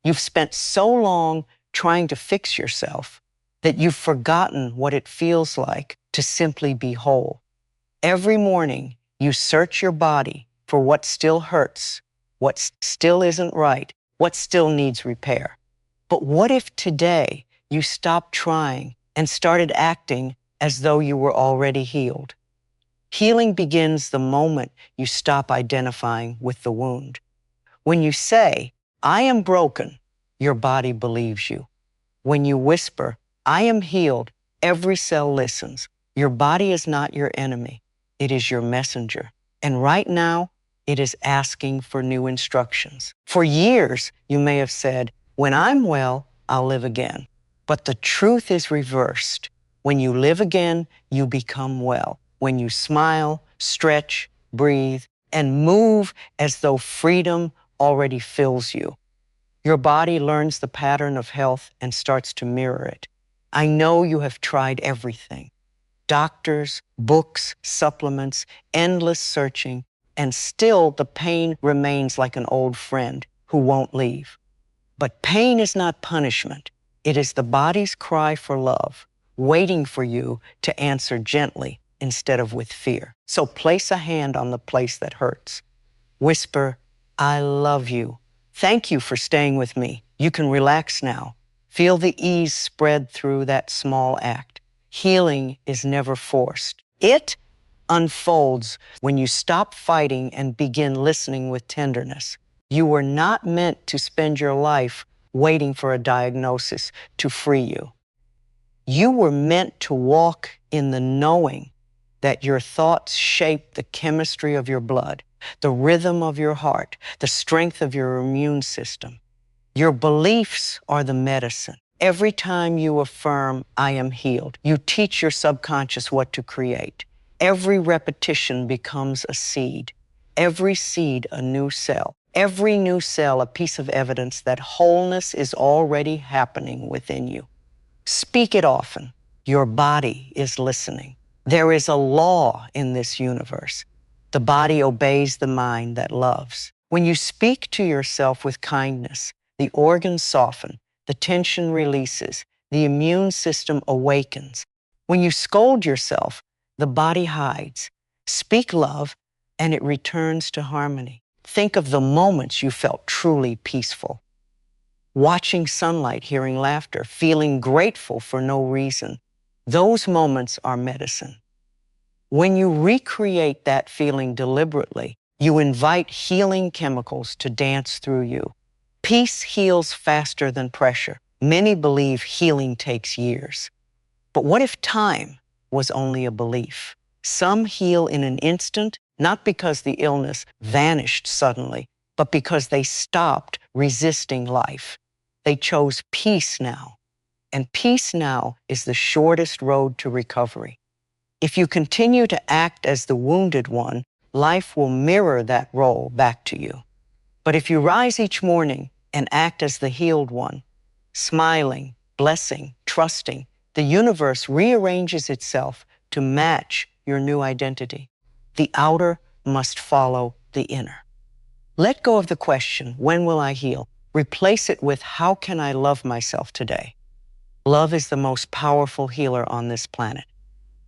You've spent so long trying to fix yourself that you've forgotten what it feels like to simply be whole. Every morning, you search your body for what still hurts, what still isn't right, what still needs repair. But what if today you stopped trying and started acting as though you were already healed? Healing begins the moment you stop identifying with the wound. When you say, "I am broken," your body believes you. When you whisper, "I am healed," every cell listens. Your body is not your enemy. It is your messenger. And right now, it is asking for new instructions. For years, you may have said, "When I'm well, I'll live again." But the truth is reversed. When you live again, you become well. When you smile, stretch, breathe, and move as though freedom already fills you, your body learns the pattern of health and starts to mirror it. I know you have tried everything. Doctors, books, supplements, endless searching, and still the pain remains like an old friend who won't leave. But pain is not punishment. It is the body's cry for love, waiting for you to answer gently instead of with fear. So place a hand on the place that hurts. Whisper, "I love you. Thank you for staying with me. You can relax now." Feel the ease spread through that small act. Healing is never forced. It unfolds when you stop fighting and begin listening with tenderness. You were not meant to spend your life waiting for a diagnosis to free you. You were meant to walk in the knowing that your thoughts shape the chemistry of your blood, the rhythm of your heart, the strength of your immune system. Your beliefs are the medicine. Every time you affirm, "I am healed," you teach your subconscious what to create. Every repetition becomes a seed. Every seed a new cell. Every new cell a piece of evidence that wholeness is already happening within you. Speak it often. Your body is listening. There is a law in this universe. The body obeys the mind that loves. When you speak to yourself with kindness, the organs soften, the tension releases, the immune system awakens. When you scold yourself, the body hides. Speak love, and it returns to harmony. Think of the moments you felt truly peaceful. Watching sunlight, hearing laughter, feeling grateful for no reason. Those moments are medicine. When you recreate that feeling deliberately, you invite healing chemicals to dance through you. Peace heals faster than pressure. Many believe healing takes years. But what if time was only a belief? Some heal in an instant, not because the illness vanished suddenly, but because they stopped resisting life. They chose peace now. And peace now is the shortest road to recovery. If you continue to act as the wounded one, life will mirror that role back to you. But if you rise each morning and act as the healed one, smiling, blessing, trusting, the universe rearranges itself to match your new identity. The outer must follow the inner. Let go of the question, "When will I heal?" Replace it with, "How can I love myself today?" Love is the most powerful healer on this planet.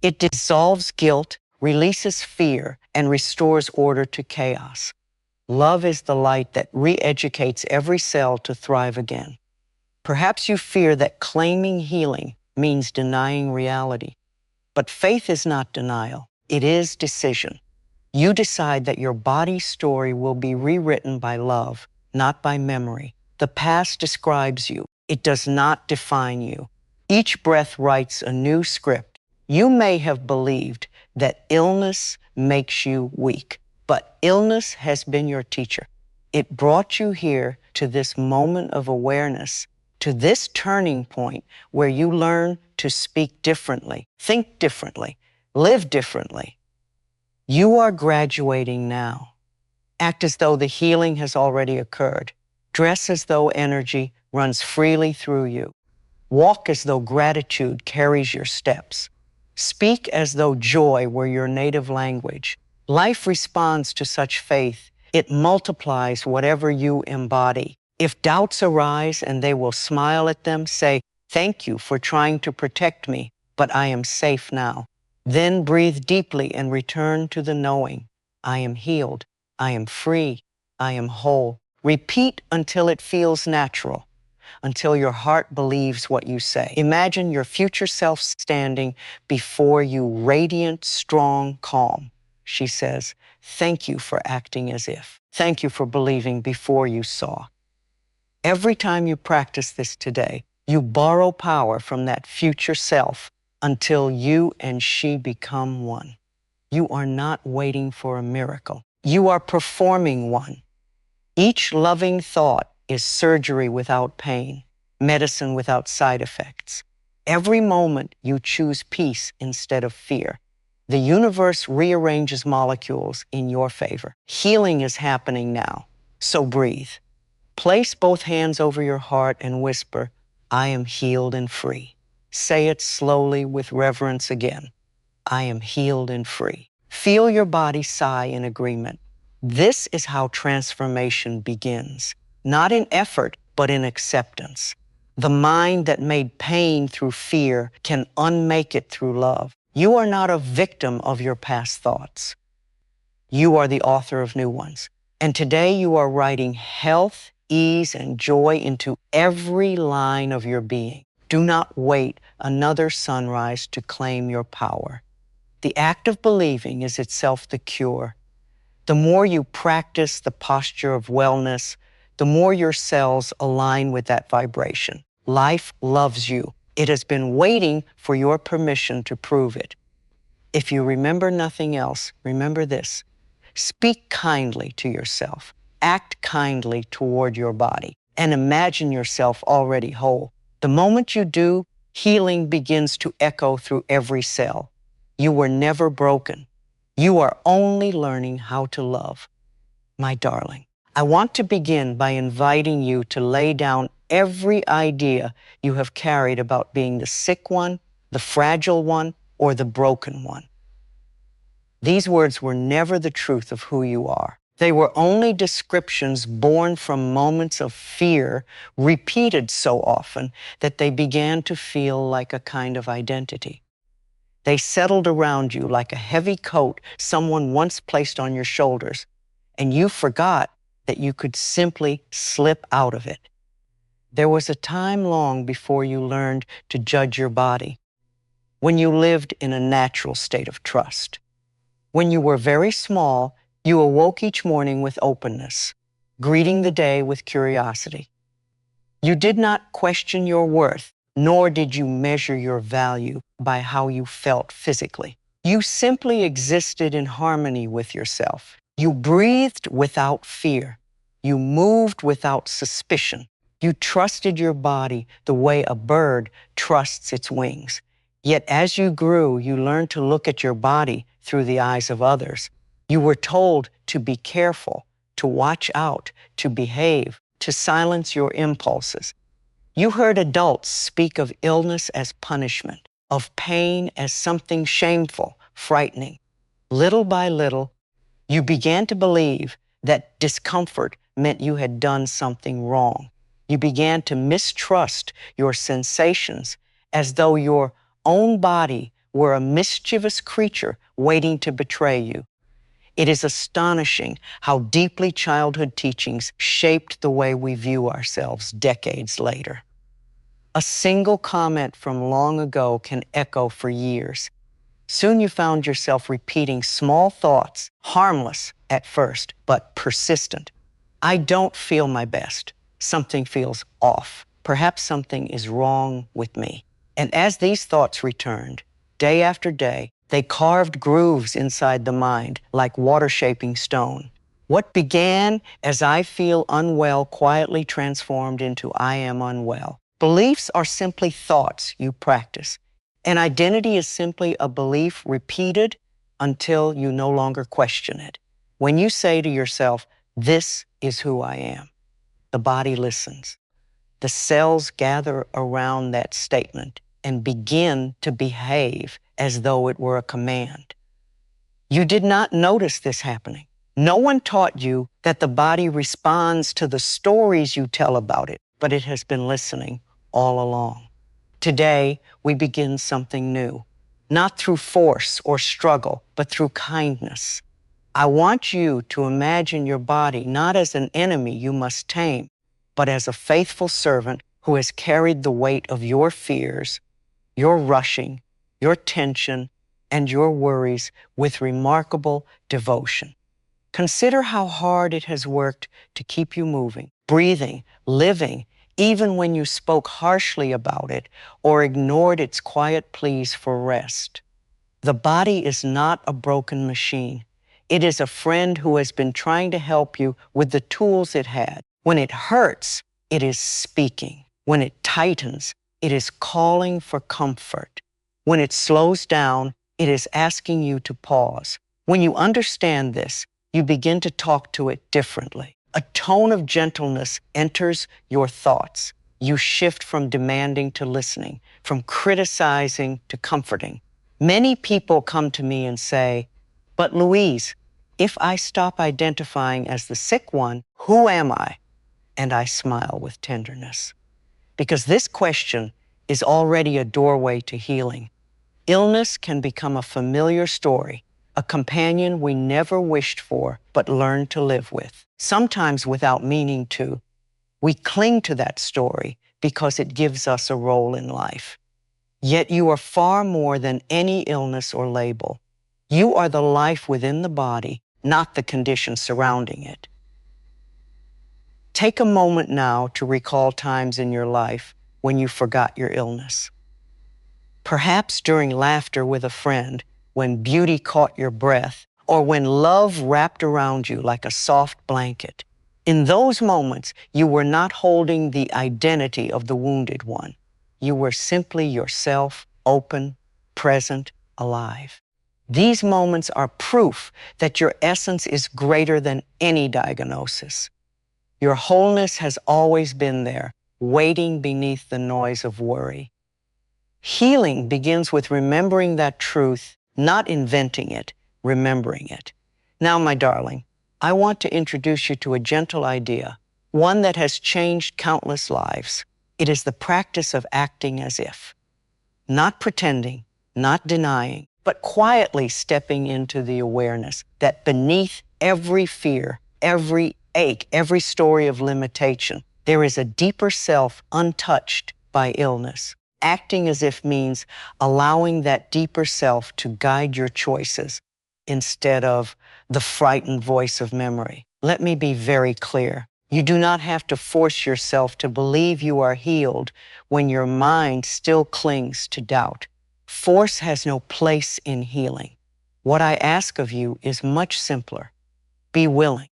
It dissolves guilt, releases fear, and restores order to chaos. Love is the light that re-educates every cell to thrive again. Perhaps you fear that claiming healing means denying reality. But faith is not denial. It is decision. You decide that your body's story will be rewritten by love, not by memory. The past describes you. It does not define you. Each breath writes a new script. You may have believed that illness makes you weak, but illness has been your teacher. It brought you here to this moment of awareness, to this turning point where you learn to speak differently, think differently, live differently. You are graduating now. Act as though the healing has already occurred. Dress as though energy runs freely through you. Walk as though gratitude carries your steps. Speak as though joy were your native language. Life responds to such faith. It multiplies whatever you embody. If doubts arise and they will smile at them, say, "Thank you for trying to protect me, but I am safe now." Then breathe deeply and return to the knowing. I am healed. I am free. I am whole. Repeat until it feels natural, until your heart believes what you say. Imagine your future self standing before you, radiant, strong, calm. She says, "Thank you for acting as if. Thank you for believing before you saw." Every time you practice this today, you borrow power from that future self until you and she become one. You are not waiting for a miracle. You are performing one. Each loving thought is surgery without pain, medicine without side effects. Every moment you choose peace instead of fear. The universe rearranges molecules in your favor. Healing is happening now, so breathe. Place both hands over your heart and whisper, "I am healed and free." Say it slowly with reverence again. I am healed and free. Feel your body sigh in agreement. This is how transformation begins, not in effort, but in acceptance. The mind that made pain through fear can unmake it through love. You are not a victim of your past thoughts. You are the author of new ones. And today you are writing health, ease, and joy into every line of your being. Do not wait another sunrise to claim your power. The act of believing is itself the cure. The more you practice the posture of wellness, the more your cells align with that vibration. Life loves you. It has been waiting for your permission to prove it. If you remember nothing else, remember this. Speak kindly to yourself. Act kindly toward your body, and imagine yourself already whole. The moment you do, healing begins to echo through every cell. You were never broken. You are only learning how to love. My darling, I want to begin by inviting you to lay down every idea you have carried about being the sick one, the fragile one, or the broken one. These words were never the truth of who you are. They were only descriptions born from moments of fear repeated so often that they began to feel like a kind of identity. They settled around you like a heavy coat someone once placed on your shoulders, and you forgot that you could simply slip out of it. There was a time long before you learned to judge your body, when you lived in a natural state of trust. When you were very small, you awoke each morning with openness, greeting the day with curiosity. You did not question your worth, nor did you measure your value by how you felt physically. You simply existed in harmony with yourself. You breathed without fear. You moved without suspicion. You trusted your body the way a bird trusts its wings. Yet as you grew, you learned to look at your body through the eyes of others. You were told to be careful, to watch out, to behave, to silence your impulses. You heard adults speak of illness as punishment, of pain as something shameful, frightening. Little by little, you began to believe that discomfort meant you had done something wrong. You began to mistrust your sensations as though your own body were a mischievous creature waiting to betray you. It is astonishing how deeply childhood teachings shaped the way we view ourselves decades later. A single comment from long ago can echo for years. Soon you found yourself repeating small thoughts, harmless at first, but persistent. I don't feel my best. Something feels off. Perhaps something is wrong with me. And as these thoughts returned, day after day, they carved grooves inside the mind like water-shaping stone. What began as "I feel unwell" quietly transformed into "I am unwell." Beliefs are simply thoughts you practice. An identity is simply a belief repeated until you no longer question it. When you say to yourself, "This is who I am," the body listens. The cells gather around that statement and begin to behave as though it were a command. You did not notice this happening. No one taught you that the body responds to the stories you tell about it, but it has been listening all along. Today, we begin something new, not through force or struggle, but through kindness. I want you to imagine your body not as an enemy you must tame, but as a faithful servant who has carried the weight of your fears, your rushing, your tension, and your worries with remarkable devotion. Consider how hard it has worked to keep you moving, breathing, living, even when you spoke harshly about it or ignored its quiet pleas for rest. The body is not a broken machine. It is a friend who has been trying to help you with the tools it had. When it hurts, it is speaking. When it tightens, it is calling for comfort. When it slows down, it is asking you to pause. When you understand this, you begin to talk to it differently. A tone of gentleness enters your thoughts. You shift from demanding to listening, from criticizing to comforting. Many people come to me and say, "But Louise, if I stop identifying as the sick one, who am I?" And I smile with tenderness. Because this question is already a doorway to healing. Illness can become a familiar story, a companion we never wished for but learned to live with. Sometimes without meaning to, we cling to that story because it gives us a role in life. Yet you are far more than any illness or label. You are the life within the body, not the conditions surrounding it. Take a moment now to recall times in your life when you forgot your illness. Perhaps during laughter with a friend, when beauty caught your breath, or when love wrapped around you like a soft blanket. In those moments, you were not holding the identity of the wounded one. You were simply yourself, open, present, alive. These moments are proof that your essence is greater than any diagnosis. Your wholeness has always been there, waiting beneath the noise of worry. Healing begins with remembering that truth, not inventing it, remembering it. Now, my darling, I want to introduce you to a gentle idea, one that has changed countless lives. It is the practice of acting as if, not pretending, not denying, but quietly stepping into the awareness that beneath every fear, every ache, every story of limitation, there is a deeper self untouched by illness. Acting as if means allowing that deeper self to guide your choices instead of the frightened voice of memory. Let me be very clear. You do not have to force yourself to believe you are healed when your mind still clings to doubt. Force has no place in healing. What I ask of you is much simpler. Be willing.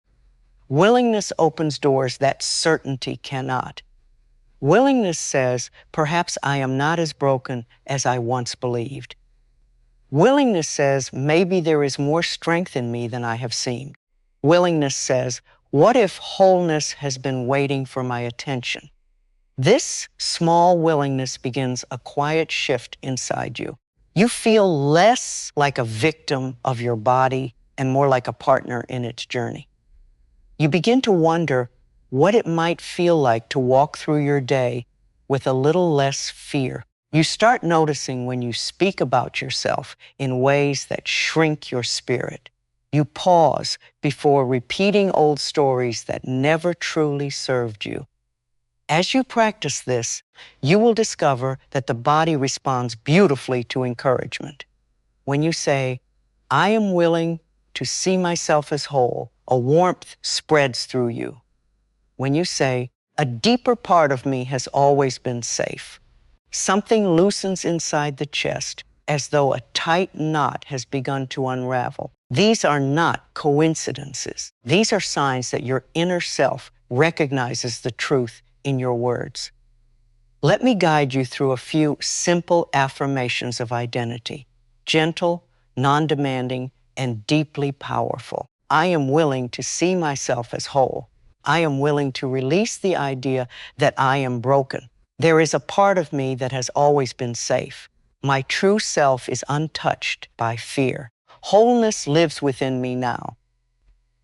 Willingness opens doors that certainty cannot. Willingness says, perhaps I am not as broken as I once believed. Willingness says, maybe there is more strength in me than I have seen. Willingness says, what if wholeness has been waiting for my attention? This small willingness begins a quiet shift inside you. You feel less like a victim of your body and more like a partner in its journey. You begin to wonder what it might feel like to walk through your day with a little less fear. You start noticing when you speak about yourself in ways that shrink your spirit. You pause before repeating old stories that never truly served you. As you practice this, you will discover that the body responds beautifully to encouragement. When you say, I am willing to see myself as whole, a warmth spreads through you. When you say, a deeper part of me has always been safe, something loosens inside the chest as though a tight knot has begun to unravel. These are not coincidences. These are signs that your inner self recognizes the truth in your words. Let me guide you through a few simple affirmations of identity, gentle, non-demanding, and deeply powerful. I am willing to see myself as whole. I am willing to release the idea that I am broken. There is a part of me that has always been safe. My true self is untouched by fear. Wholeness lives within me now.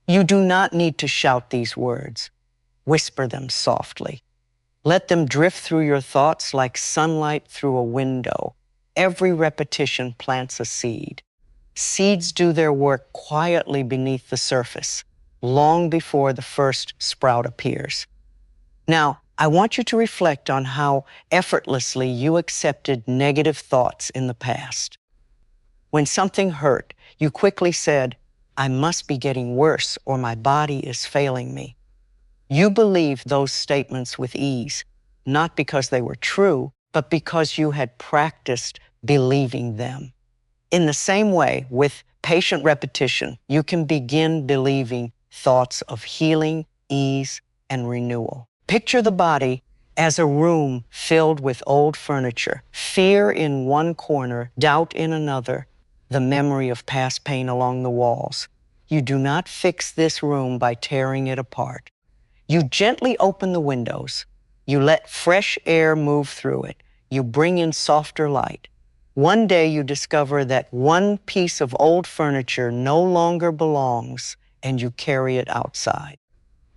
You do not need to shout these words. Whisper them softly. Let them drift through your thoughts like sunlight through a window. Every repetition plants a seed. Seeds do their work quietly beneath the surface, long before the first sprout appears. Now, I want you to reflect on how effortlessly you accepted negative thoughts in the past. When something hurt, you quickly said, "I must be getting worse or my body is failing me." You believed those statements with ease, not because they were true, but because you had practiced believing them. In the same way, with patient repetition, you can begin believing thoughts of healing, ease, and renewal. Picture the body as a room filled with old furniture, fear in one corner, doubt in another, the memory of past pain along the walls. You do not fix this room by tearing it apart. You gently open the windows. You let fresh air move through it. You bring in softer light. One day you discover that one piece of old furniture no longer belongs and you carry it outside.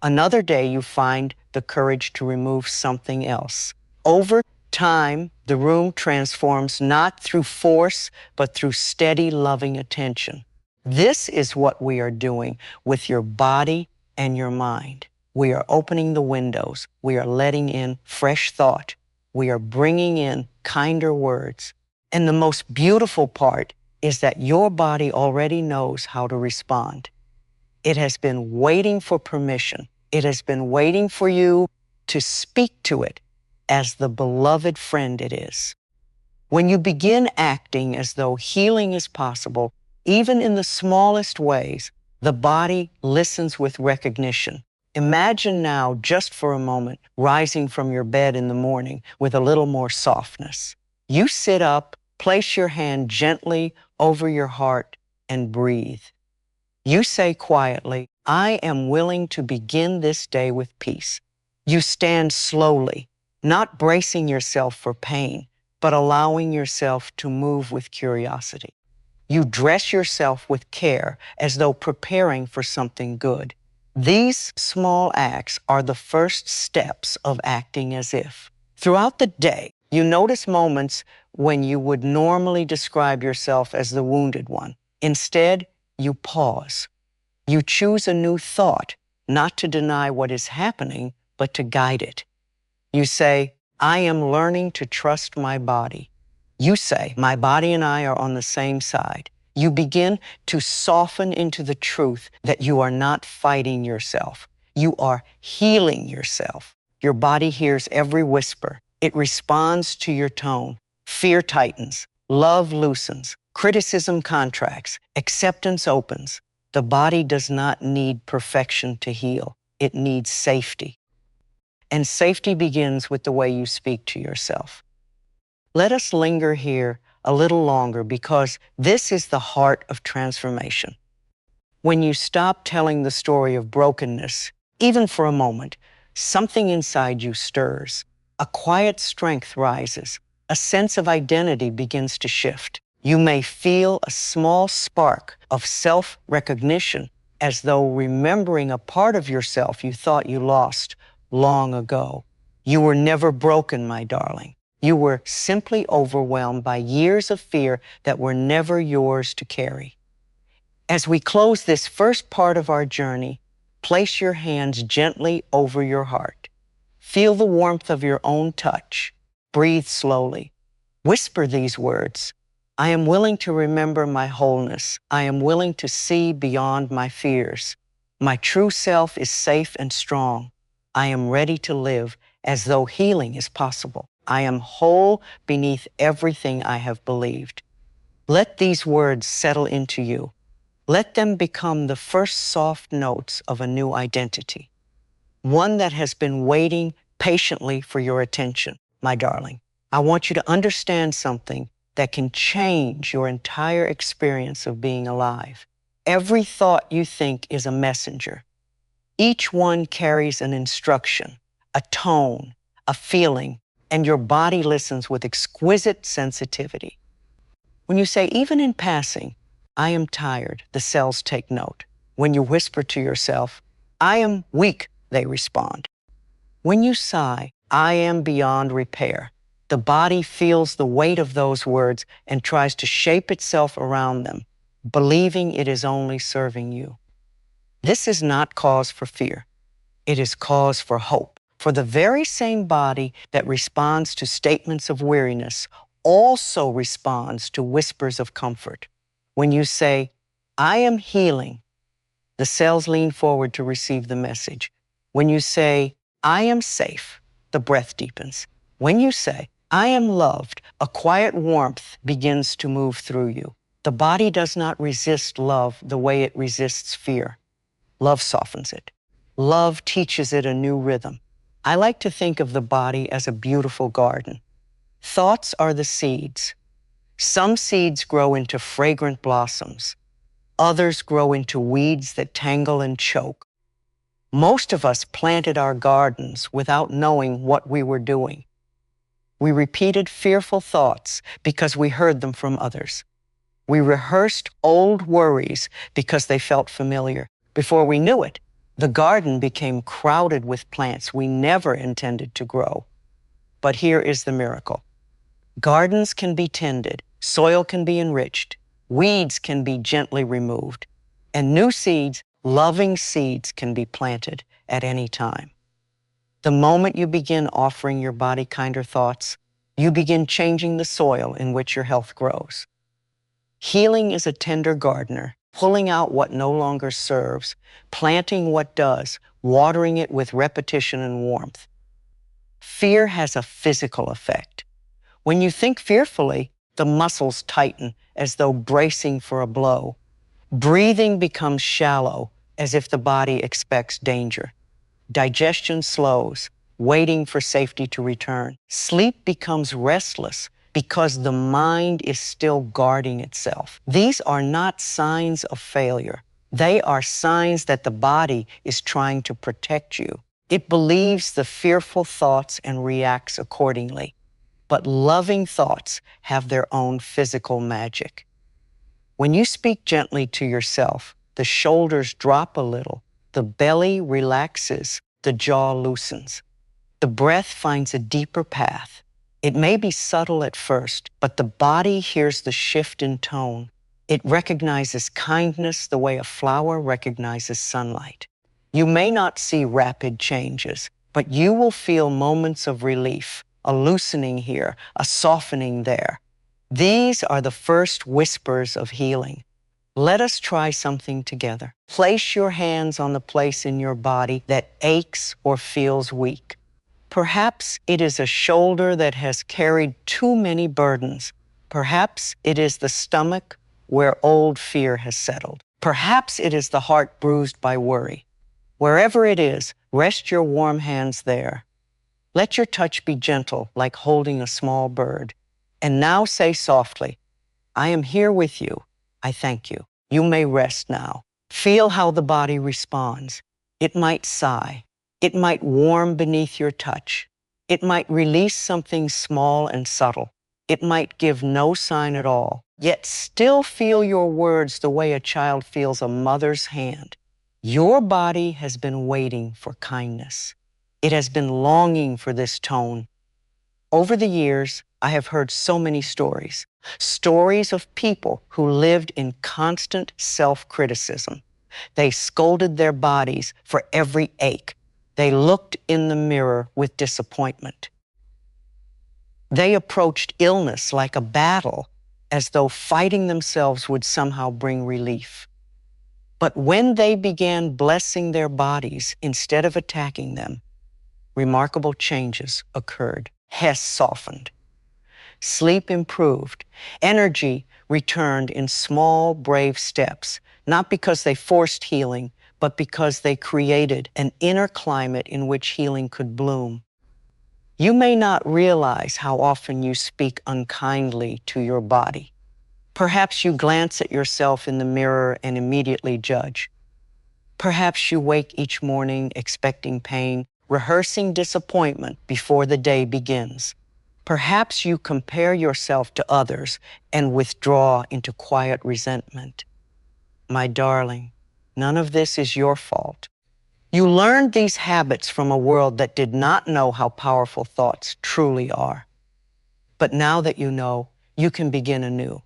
Another day you find the courage to remove something else. Over time, the room transforms not through force, but through steady, loving attention. This is what we are doing with your body and your mind. We are opening the windows. We are letting in fresh thought. We are bringing in kinder words. And the most beautiful part is that your body already knows how to respond. It has been waiting for permission. It has been waiting for you to speak to it as the beloved friend it is. When you begin acting as though healing is possible, even in the smallest ways, the body listens with recognition. Imagine now, just for a moment, rising from your bed in the morning with a little more softness. You sit up, place your hand gently over your heart, and breathe. You say quietly, "I am willing to begin this day with peace." You stand slowly, not bracing yourself for pain, but allowing yourself to move with curiosity. You dress yourself with care as though preparing for something good. These small acts are the first steps of acting as if. Throughout the day, you notice moments when you would normally describe yourself as the wounded one. Instead, you pause. You choose a new thought, not to deny what is happening, but to guide it. You say, "I am learning to trust my body." You say, "My body and I are on the same side." You begin to soften into the truth that you are not fighting yourself. You are healing yourself. Your body hears every whisper. It responds to your tone. Fear tightens. Love loosens. Criticism contracts. Acceptance opens. The body does not need perfection to heal. It needs safety. And safety begins with the way you speak to yourself. Let us linger here a little longer because this is the heart of transformation. When you stop telling the story of brokenness, even for a moment, something inside you stirs. A quiet strength rises. A sense of identity begins to shift. You may feel a small spark of self-recognition, as though remembering a part of yourself you thought you lost long ago. You were never broken, my darling. You were simply overwhelmed by years of fear that were never yours to carry. As we close this first part of our journey, place your hands gently over your heart. Feel the warmth of your own touch. Breathe slowly. Whisper these words. "I am willing to remember my wholeness. I am willing to see beyond my fears. My true self is safe and strong. I am ready to live as though healing is possible. I am whole beneath everything I have believed." Let these words settle into you. Let them become the first soft notes of a new identity, one that has been waiting patiently for your attention, my darling. I want you to understand something that can change your entire experience of being alive. Every thought you think is a messenger. Each one carries an instruction, a tone, a feeling, and your body listens with exquisite sensitivity. When you say, even in passing, "I am tired," the cells take note. When you whisper to yourself, I am weak, they respond. When you sigh, I am beyond repair, the body feels the weight of those words and tries to shape itself around them, believing it is only serving you. This is not cause for fear. It is cause for hope. For the very same body that responds to statements of weariness also responds to whispers of comfort. When you say, I am healing, the cells lean forward to receive the message. When you say, I am safe, the breath deepens. When you say, I am loved, a quiet warmth begins to move through you. The body does not resist love the way it resists fear. Love softens it. Love teaches it a new rhythm. I like to think of the body as a beautiful garden. Thoughts are the seeds. Some seeds grow into fragrant blossoms. Others grow into weeds that tangle and choke. Most of us planted our gardens without knowing what we were doing. We repeated fearful thoughts because we heard them from others. We rehearsed old worries because they felt familiar. Before we knew it, the garden became crowded with plants we never intended to grow. But here is the miracle. Gardens can be tended, soil can be enriched, weeds can be gently removed, and new seeds, loving seeds, can be planted at any time. The moment you begin offering your body kinder thoughts, you begin changing the soil in which your health grows. Healing is a tender gardener, pulling out what no longer serves, planting what does, watering it with repetition and warmth. Fear has a physical effect. When you think fearfully, the muscles tighten as though bracing for a blow. Breathing becomes shallow, as if the body expects danger. Digestion slows, waiting for safety to return. Sleep becomes restless because the mind is still guarding itself. These are not signs of failure. They are signs that the body is trying to protect you. It believes the fearful thoughts and reacts accordingly. But loving thoughts have their own physical magic. When you speak gently to yourself, the shoulders drop a little, the belly relaxes, the jaw loosens. The breath finds a deeper path. It may be subtle at first, but the body hears the shift in tone. It recognizes kindness the way a flower recognizes sunlight. You may not see rapid changes, but you will feel moments of relief, a loosening here, a softening there. These are the first whispers of healing. Let us try something together. Place your hands on the place in your body that aches or feels weak. Perhaps it is a shoulder that has carried too many burdens. Perhaps it is the stomach where old fear has settled. Perhaps it is the heart bruised by worry. Wherever it is, rest your warm hands there. Let your touch be gentle, like holding a small bird. And now say softly, I am here with you. I thank you. You may rest now. Feel how the body responds. It might sigh. It might warm beneath your touch. It might release something small and subtle. It might give no sign at all, yet still feel your words the way a child feels a mother's hand. Your body has been waiting for kindness. It has been longing for this tone. Over the years, I have heard so many stories of people who lived in constant self-criticism. They scolded their bodies for every ache. They looked in the mirror with disappointment. They approached illness like a battle, as though fighting themselves would somehow bring relief. But when they began blessing their bodies instead of attacking them, remarkable changes occurred. Hess softened. Sleep improved. Energy returned in small, brave steps, not because they forced healing, but because they created an inner climate in which healing could bloom. You may not realize how often you speak unkindly to your body. Perhaps you glance at yourself in the mirror and immediately judge. Perhaps you wake each morning expecting pain, rehearsing disappointment before the day begins. Perhaps you compare yourself to others and withdraw into quiet resentment. My darling, None of this is your fault. You learned these habits from a world that did not know how powerful thoughts truly are. But now that you know, you can begin anew.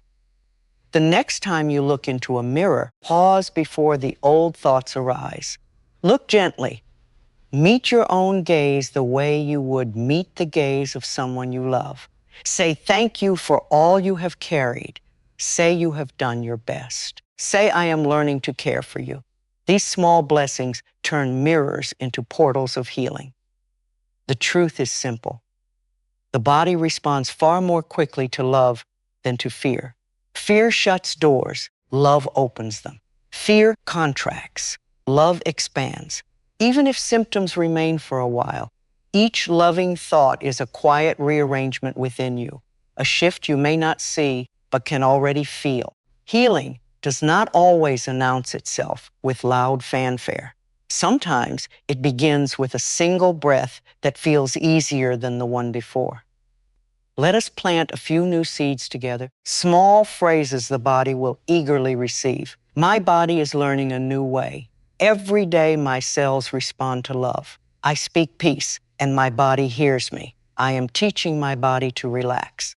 The next time you look into a mirror, pause before the old thoughts arise. Look gently. Meet your own gaze the way you would meet the gaze of someone you love. Say thank you for all you have carried. Say you have done your best. Say I am learning to care for you. These small blessings turn mirrors into portals of healing. The truth is simple. The body responds far more quickly to love than to fear. Fear shuts doors, love opens them. Fear contracts, love expands. Even if symptoms remain for a while, each loving thought is a quiet rearrangement within you, a shift you may not see but can already feel. Healing does not always announce itself with loud fanfare. Sometimes it begins with a single breath that feels easier than the one before. Let us plant a few new seeds together, small phrases the body will eagerly receive. My body is learning a new way. Every day my cells respond to love. I speak peace, and my body hears me. I am teaching my body to relax.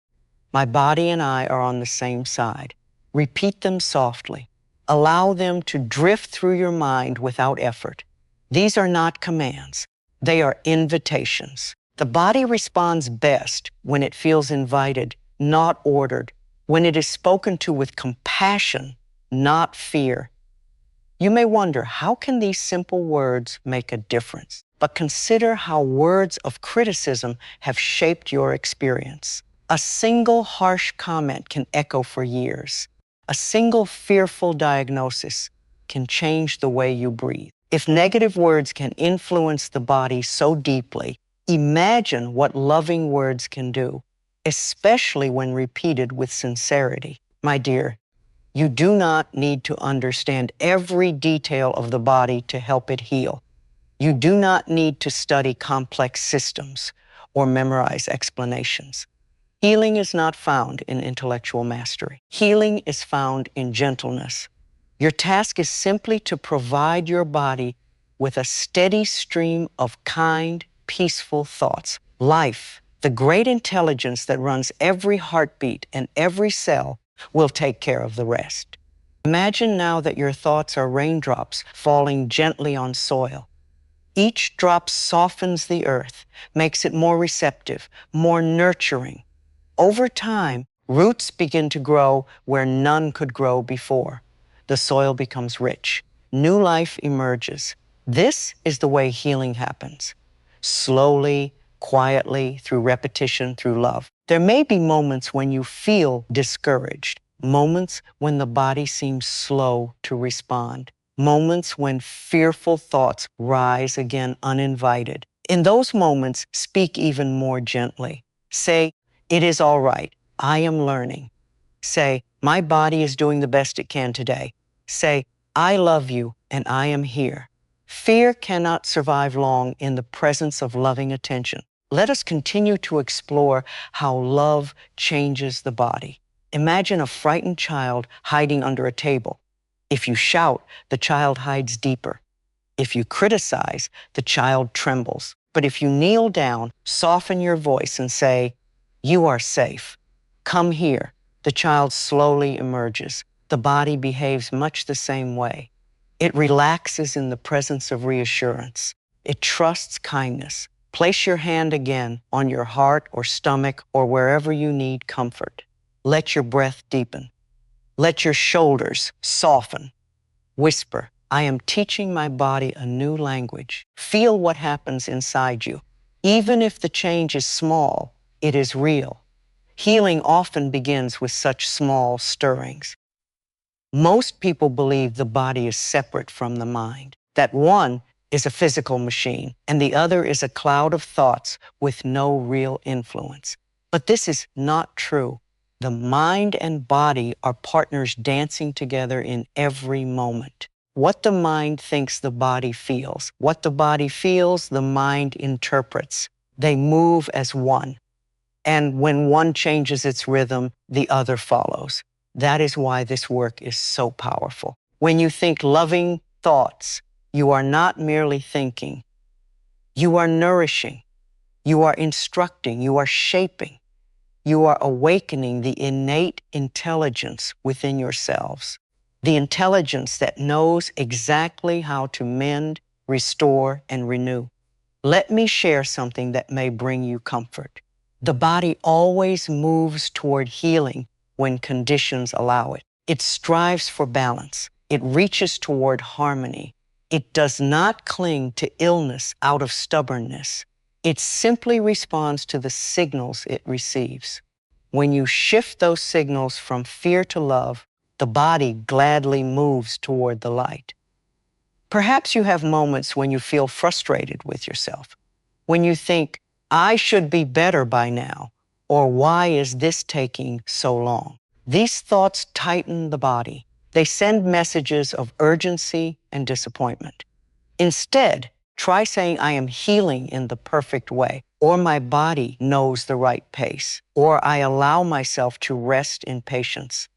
My body and I are on the same side. Repeat them softly. Allow them to drift through your mind without effort. These are not commands. They are invitations. The body responds best when it feels invited, not ordered, when it is spoken to with compassion, not fear. You may wonder, how can these simple words make a difference? But consider how words of criticism have shaped your experience. A single harsh comment can echo for years. A single fearful diagnosis can change the way you breathe. If negative words can influence the body so deeply, imagine what loving words can do, especially when repeated with sincerity. My dear, you do not need to understand every detail of the body to help it heal. You do not need to study complex systems or memorize explanations. Healing is not found in intellectual mastery. Healing is found in gentleness. Your task is simply to provide your body with a steady stream of kind, peaceful thoughts. Life, the great intelligence that runs every heartbeat and every cell, will take care of the rest. Imagine now that your thoughts are raindrops falling gently on soil. Each drop softens the earth, makes it more receptive, more nurturing. Over time, roots begin to grow where none could grow before. The soil becomes rich. New life emerges. This is the way healing happens. Slowly, quietly, through repetition, through love. There may be moments when you feel discouraged, moments when the body seems slow to respond, moments when fearful thoughts rise again uninvited. In those moments, speak even more gently. Say, "It is all right. I am learning." Say, "My body is doing the best it can today." Say, "I love you and I am here." Fear cannot survive long in the presence of loving attention. Let us continue to explore how love changes the body. Imagine a frightened child hiding under a table. If you shout, the child hides deeper. If you criticize, the child trembles. But if you kneel down, soften your voice and say, "You are safe. Come here," the child slowly emerges. The body behaves much the same way. It relaxes in the presence of reassurance. It trusts kindness. Place your hand again on your heart or stomach or wherever you need comfort. Let your breath deepen. Let your shoulders soften. Whisper, "I am teaching my body a new language." Feel what happens inside you. Even if the change is small, it is real. Healing often begins with such small stirrings. Most people believe the body is separate from the mind, that one is a physical machine and the other is a cloud of thoughts with no real influence. But this is not true. The mind and body are partners dancing together in every moment. What the mind thinks the body feels. What the body feels, the mind interprets. They move as one. And when one changes its rhythm, the other follows. That is why this work is so powerful. When you think loving thoughts, you are not merely thinking. You are nourishing. You are instructing. You are shaping. You are awakening the innate intelligence within yourselves, the intelligence that knows exactly how to mend, restore, and renew. Let me share something that may bring you comfort. The body always moves toward healing when conditions allow it. It strives for balance. It reaches toward harmony. It does not cling to illness out of stubbornness. It simply responds to the signals it receives. When you shift those signals from fear to love, the body gladly moves toward the light. Perhaps you have moments when you feel frustrated with yourself, when you think, I should be better by now, or why is this taking so long? These thoughts tighten the body. They send messages of urgency and disappointment. Instead, try saying, I am healing in the perfect way, or my body knows the right pace, or I allow myself to rest in patience.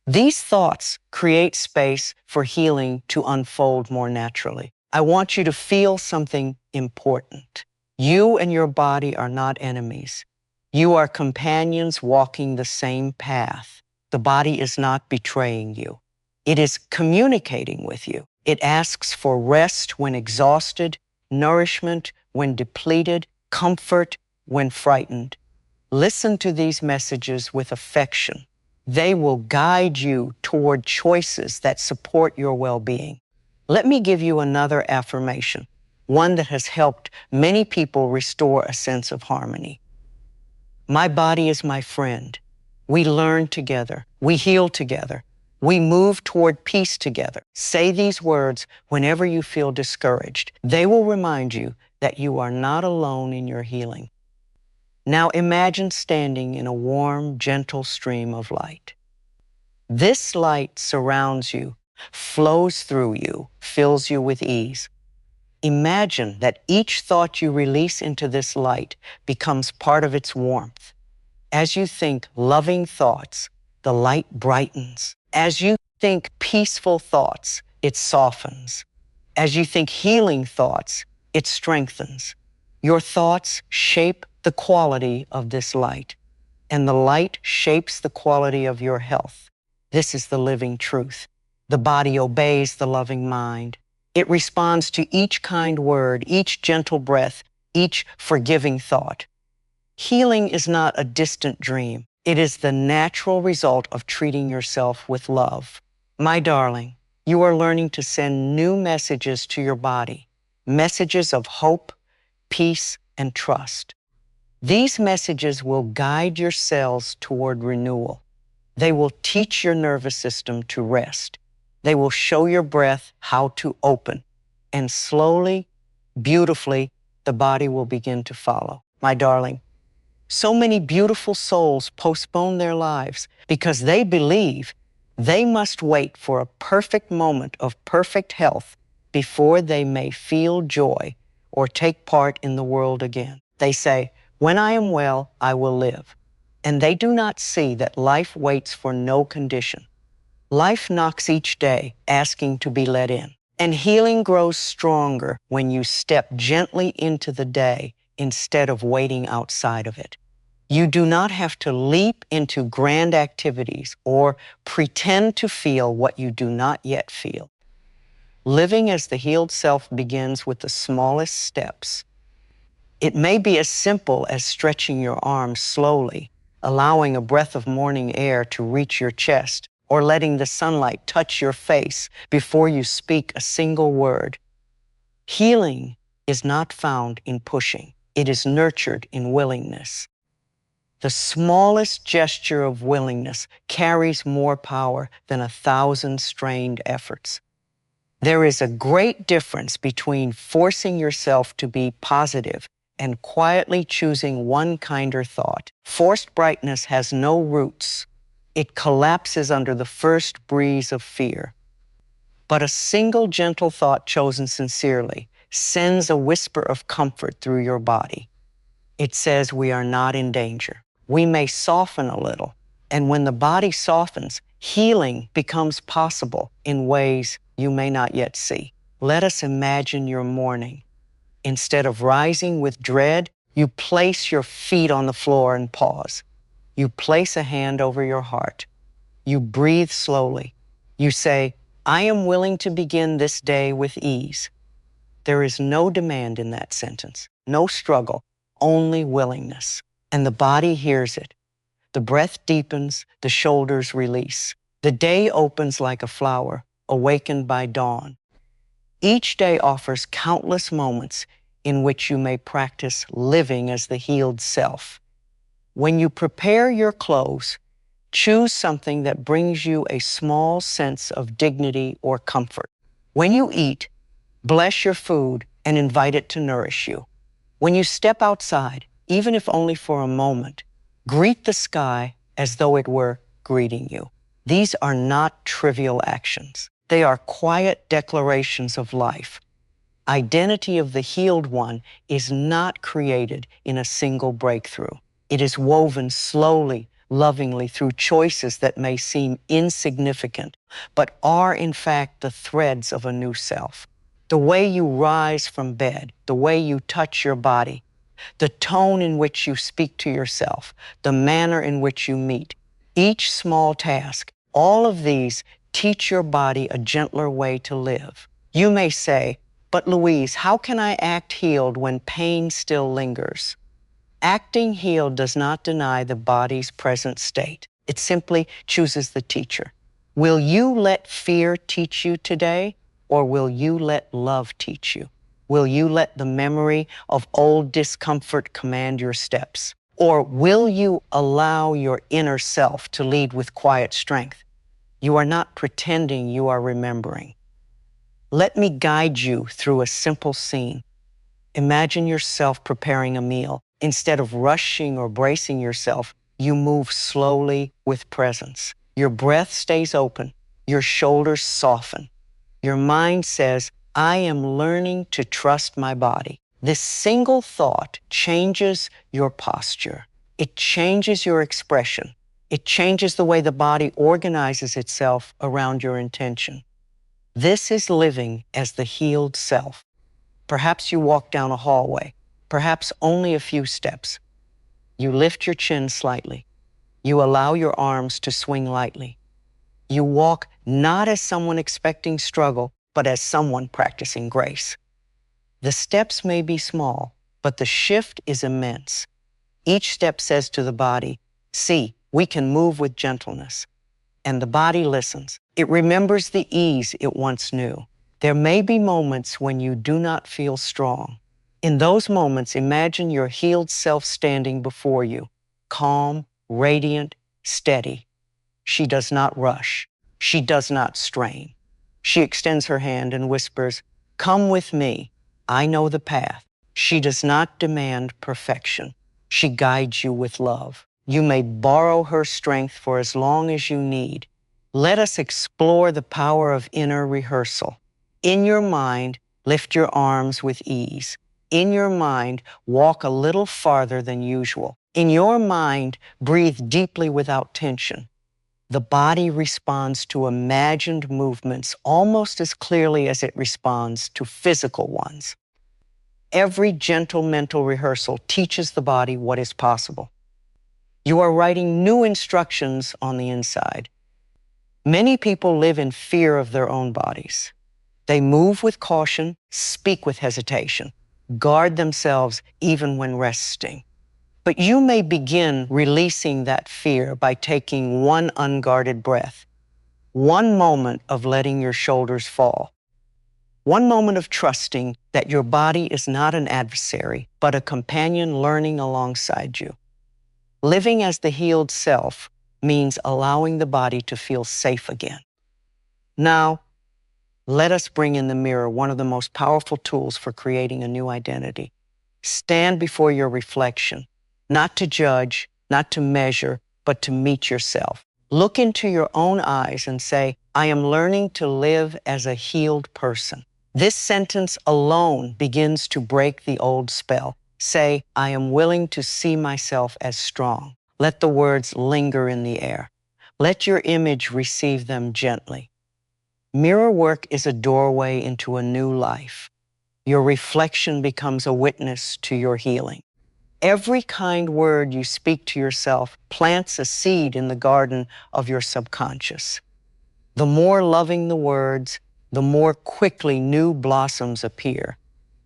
These thoughts create space for healing to unfold more naturally. I want you to feel something important. You and your body are not enemies. You are companions walking the same path. The body is not betraying you. It is communicating with you. It asks for rest when exhausted, nourishment when depleted, comfort when frightened. Listen to these messages with affection. They will guide you toward choices that support your well-being. Let me give you another affirmation, one that has helped many people restore a sense of harmony. My body is my friend. We learn together. We heal together. We move toward peace together. Say these words whenever you feel discouraged. They will remind you that you are not alone in your healing. Now imagine standing in a warm, gentle stream of light. This light surrounds you, flows through you, fills you with ease. Imagine that each thought you release into this light becomes part of its warmth. As you think loving thoughts, the light brightens. As you think peaceful thoughts, it softens. As you think healing thoughts, it strengthens. Your thoughts shape the quality of this light, and the light shapes the quality of your health. This is the living truth. The body obeys the loving mind. It responds to each kind word, each gentle breath, each forgiving thought. Healing is not a distant dream. It is the natural result of treating yourself with love. My darling, you are learning to send new messages to your body, messages of hope, peace, and trust. These messages will guide your cells toward renewal. They will teach your nervous system to rest. They will show your breath how to open. And slowly, beautifully, the body will begin to follow. My darling, so many beautiful souls postpone their lives because they believe they must wait for a perfect moment of perfect health before they may feel joy or take part in the world again. They say, when I am well, I will live. And they do not see that life waits for no condition. Life knocks each day, asking to be let in. And healing grows stronger when you step gently into the day instead of waiting outside of it. You do not have to leap into grand activities or pretend to feel what you do not yet feel. Living as the healed self begins with the smallest steps. It may be as simple as stretching your arms slowly, allowing a breath of morning air to reach your chest, or letting the sunlight touch your face before you speak a single word. Healing is not found in pushing. It is nurtured in willingness. The smallest gesture of willingness carries more power than 1,000 strained efforts. There is a great difference between forcing yourself to be positive and quietly choosing one kinder thought. Forced brightness has no roots. It collapses under the first breeze of fear. But a single gentle thought chosen sincerely sends a whisper of comfort through your body. It says we are not in danger. We may soften a little, and when the body softens, healing becomes possible in ways you may not yet see. Let us imagine your morning. Instead of rising with dread, you place your feet on the floor and pause. You place a hand over your heart. You breathe slowly. You say, I am willing to begin this day with ease. There is no demand in that sentence, no struggle, only willingness. And the body hears it. The breath deepens, the shoulders release. The day opens like a flower, awakened by dawn. Each day offers countless moments in which you may practice living as the healed self. When you prepare your clothes, choose something that brings you a small sense of dignity or comfort. When you eat, bless your food and invite it to nourish you. When you step outside, even if only for a moment, greet the sky as though it were greeting you. These are not trivial actions. They are quiet declarations of life. Identity of the healed one is not created in a single breakthrough. It is woven slowly, lovingly through choices that may seem insignificant, but are in fact the threads of a new self. The way you rise from bed, the way you touch your body, the tone in which you speak to yourself, the manner in which you meet, each small task, all of these teach your body a gentler way to live. You may say, but Louise, how can I act healed when pain still lingers? Acting healed does not deny the body's present state. It simply chooses the teacher. Will you let fear teach you today, or will you let love teach you? Will you let the memory of old discomfort command your steps? Or will you allow your inner self to lead with quiet strength? You are not pretending, you are remembering. Let me guide you through a simple scene. Imagine yourself preparing a meal. Instead of rushing or bracing yourself, you move slowly with presence. Your breath stays open. Your shoulders soften. Your mind says, I am learning to trust my body. This single thought changes your posture. It changes your expression. It changes the way the body organizes itself around your intention. This is living as the healed self. Perhaps you walk down a hallway, perhaps only a few steps. You lift your chin slightly. You allow your arms to swing lightly. You walk not as someone expecting struggle, but as someone practicing grace. The steps may be small, but the shift is immense. Each step says to the body, see, we can move with gentleness. And the body listens. It remembers the ease it once knew. There may be moments when you do not feel strong. In those moments, imagine your healed self standing before you, calm, radiant, steady. She does not rush. She does not strain. She extends her hand and whispers, come with me. I know the path. She does not demand perfection. She guides you with love. You may borrow her strength for as long as you need. Let us explore the power of inner rehearsal. In your mind, lift your arms with ease. In your mind, walk a little farther than usual. In your mind, breathe deeply without tension. The body responds to imagined movements almost as clearly as it responds to physical ones. Every gentle mental rehearsal teaches the body what is possible. You are writing new instructions on the inside. Many people live in fear of their own bodies. They move with caution, speak with hesitation, guard themselves even when resting. But you may begin releasing that fear by taking one unguarded breath, one moment of letting your shoulders fall, one moment of trusting that your body is not an adversary, but a companion learning alongside you. Living as the healed self means allowing the body to feel safe again. Now, let us bring in the mirror, one of the most powerful tools for creating a new identity. Stand before your reflection, not to judge, not to measure, but to meet yourself. Look into your own eyes and say, I am learning to live as a healed person. This sentence alone begins to break the old spell. Say, I am willing to see myself as strong. Let the words linger in the air. Let your image receive them gently. Mirror work is a doorway into a new life. Your reflection becomes a witness to your healing. Every kind word you speak to yourself plants a seed in the garden of your subconscious. The more loving the words, the more quickly new blossoms appear.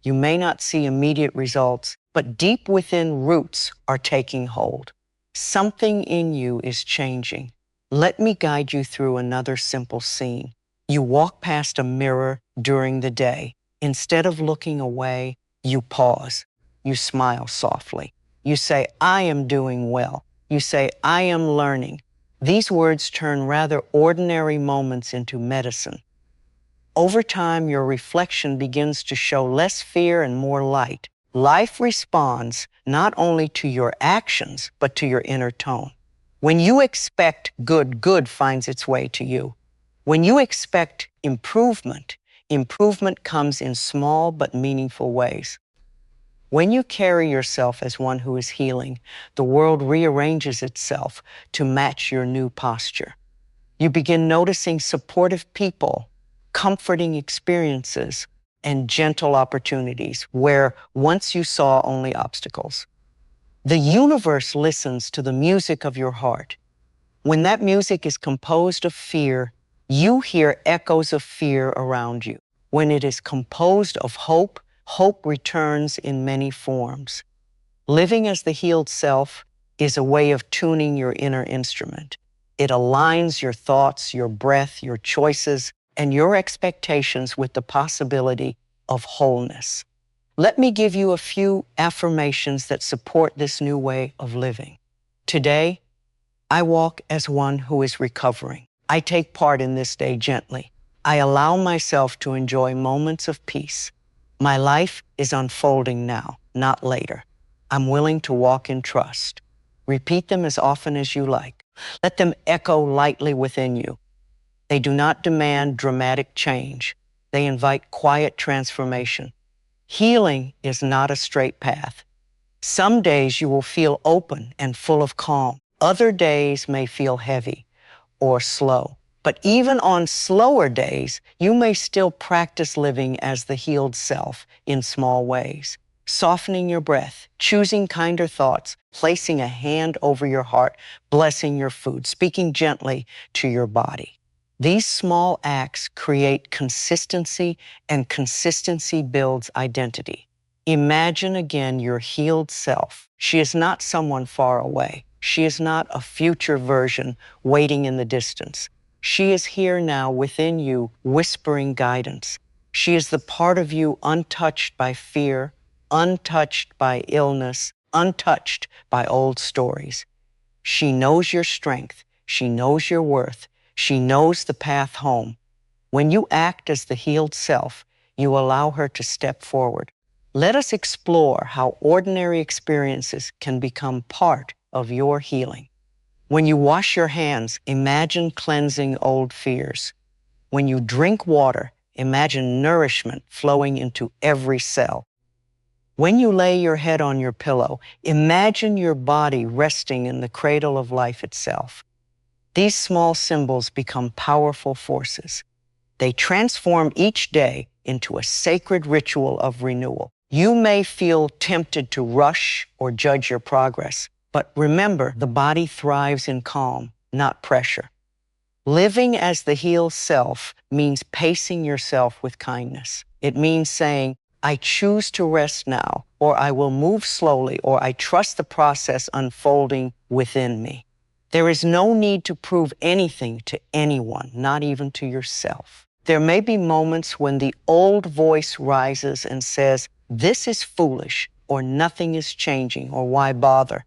You may not see immediate results, but deep within, roots are taking hold. Something in you is changing. Let me guide you through another simple scene. You walk past a mirror during the day. Instead of looking away, you pause. You smile softly. You say, I am doing well. You say, I am learning. These words turn rather ordinary moments into medicine. Over time, your reflection begins to show less fear and more light. Life responds not only to your actions, but to your inner tone. When you expect good, good finds its way to you. When you expect improvement, improvement comes in small but meaningful ways. When you carry yourself as one who is healing, the world rearranges itself to match your new posture. You begin noticing supportive people, comforting experiences, and gentle opportunities where once you saw only obstacles. The universe listens to the music of your heart. When that music is composed of fear, you hear echoes of fear around you. When it is composed of hope, hope returns in many forms. Living as the healed self is a way of tuning your inner instrument. It aligns your thoughts, your breath, your choices, and your expectations with the possibility of wholeness. Let me give you a few affirmations that support this new way of living. Today, I walk as one who is recovering. I take part in this day gently. I allow myself to enjoy moments of peace. My life is unfolding now, not later. I'm willing to walk in trust. Repeat them as often as you like. Let them echo lightly within you. They do not demand dramatic change. They invite quiet transformation. Healing is not a straight path. Some days you will feel open and full of calm. Other days may feel heavy or slow. But even on slower days, you may still practice living as the healed self in small ways. Softening your breath, choosing kinder thoughts, placing a hand over your heart, blessing your food, speaking gently to your body. These small acts create consistency, and consistency builds identity. Imagine again your healed self. She is not someone far away. She is not a future version waiting in the distance. She is here now within you, whispering guidance. She is the part of you untouched by fear, untouched by illness, untouched by old stories. She knows your strength. She knows your worth. She knows the path home. When you act as the healed self, you allow her to step forward. Let us explore how ordinary experiences can become part of your healing. When you wash your hands, imagine cleansing old fears. When you drink water, imagine nourishment flowing into every cell. When you lay your head on your pillow, imagine your body resting in the cradle of life itself. These small symbols become powerful forces. They transform each day into a sacred ritual of renewal. You may feel tempted to rush or judge your progress, but remember, the body thrives in calm, not pressure. Living as the healed self means pacing yourself with kindness. It means saying, I choose to rest now, or I will move slowly, or I trust the process unfolding within me. There is no need to prove anything to anyone, not even to yourself. There may be moments when the old voice rises and says, this is foolish, or nothing is changing, or why bother?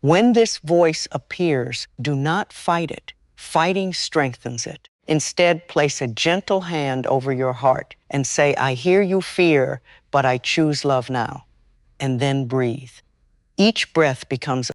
When this voice appears, do not fight it. Fighting strengthens it. Instead, place a gentle hand over your heart and say, I hear you fear, but I choose love now. And then breathe. Each breath becomes